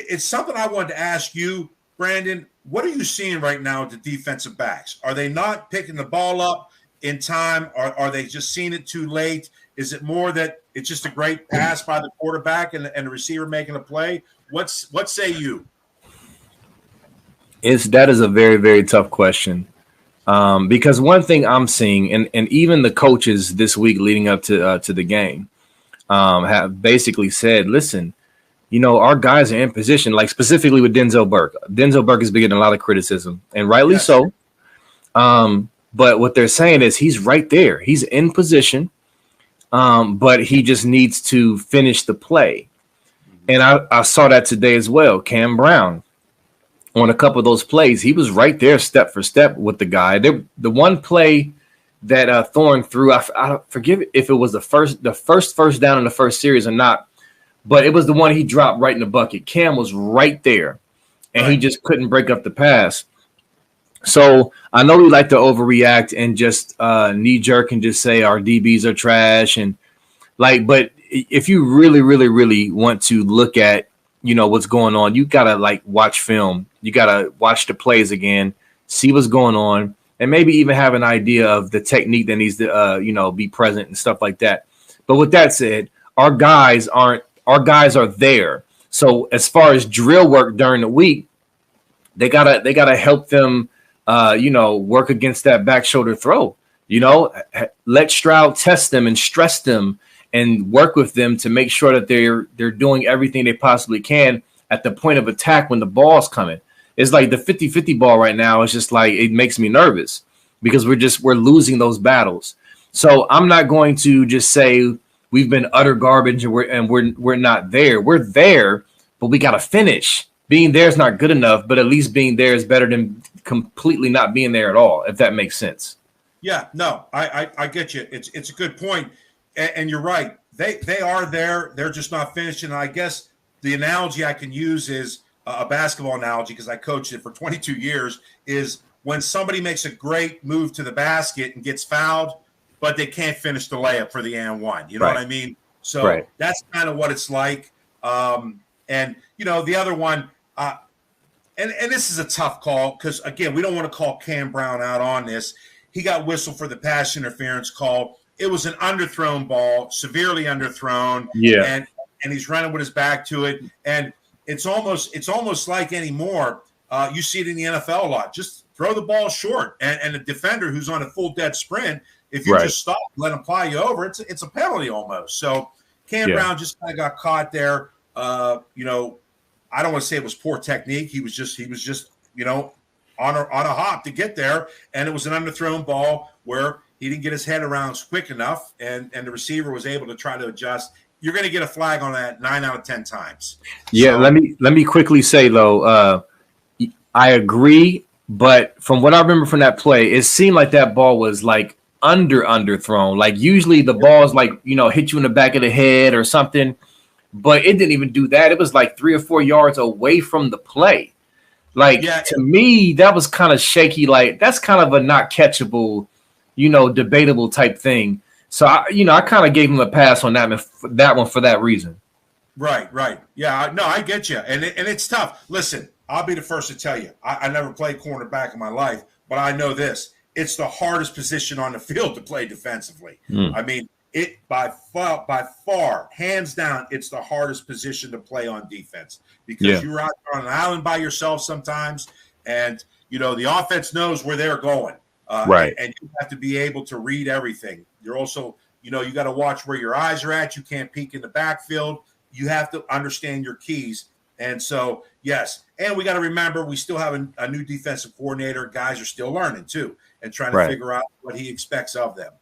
it's something I wanted to ask you, Brandon. What are you seeing right now with the defensive backs? Are they not picking the ball up in time? Are they just seeing it too late? Is it more that it's just a great pass by the quarterback and the receiver making a play? What say you? That is a very, very tough question. Because one thing I'm seeing, and even the coaches this week leading up to the game have basically said, listen, our guys are in position, like specifically with Denzel Burke. Denzel Burke has been getting a lot of criticism, and rightly so. But what they're saying is he's right there. He's in position, but he just needs to finish the play. And I saw that today as well. Cam Brown, on a couple of those plays, he was right there step for step with the guy. The one play that Thorne threw, I forget if it was the first down in the first series or not, but it was the one he dropped right in the bucket. Cam was right there, and he just couldn't break up the pass. So I know we like to overreact and just knee jerk and just say our DBs are trash, but if you really, really, really want to look at what's going on, you gotta watch film. You gotta watch the plays again, see what's going on, and maybe even have an idea of the technique that needs to be present and stuff like that. But with that said, our guys are there. So as far as drill work during the week, they gotta help them work against that back shoulder throw. Let Stroud test them and stress them and work with them to make sure that they're doing everything they possibly can at the point of attack when the ball's coming. It's like the 50-50 ball right now. It's just like, it makes me nervous because we're losing those battles. So I'm not going to just say we've been utter garbage and we're not there. We're there, but we got to finish. Being there is not good enough, but at least being there is better than completely not being there at all, if that makes sense. Yeah, no, I get you. It's a good point. And you're right. They are there. They're just not finishing. And I guess the analogy I can use is a basketball analogy, because I coached it for 22 years, is when somebody makes a great move to the basket and gets fouled, but they can't finish the layup for the and one. You know what I mean? So that's kind of what it's like. And, the other one, and this is a tough call because, again, we don't want to call Cam Brown out on this. He got whistled for the pass interference call. It was an underthrown ball, severely underthrown. Yeah. And he's running with his back to it. And it's almost like anymore, you see it in the NFL a lot. Just throw the ball short. And a defender who's on a full dead sprint, if you just stop, let him ply you over, it's a penalty almost. So Cam Brown just kind of got caught there. I don't want to say it was poor technique. He was just on a hop to get there. And it was an underthrown ball where he didn't get his head around quick enough, and the receiver was able to try to adjust. You're going to get a flag on that 9 out of 10 times. Yeah, so, let me quickly say, though, I agree, but from what I remember from that play, it seemed like that ball was like underthrown. Like usually the balls hit you in the back of the head or something, but it didn't even do that. It was like 3 or 4 yards away from the play. To me, that was kind of shaky. Like that's kind of a not catchable, debatable type thing. So I kind of gave him a pass on that one for that reason. Right. Yeah, no, I get you. And it's tough. Listen, I'll be the first to tell you, I never played cornerback in my life, but I know this. It's the hardest position on the field to play defensively. I mean, it by far, hands down, it's the hardest position to play on defense because you're out on an island by yourself sometimes, and the offense knows where they're going. And you have to be able to read everything. You're also, you got to watch where your eyes are at. You can't peek in the backfield. You have to understand your keys. And so, yes. And we got to remember, we still have a new defensive coordinator. Guys are still learning too and trying to figure out what he expects of them.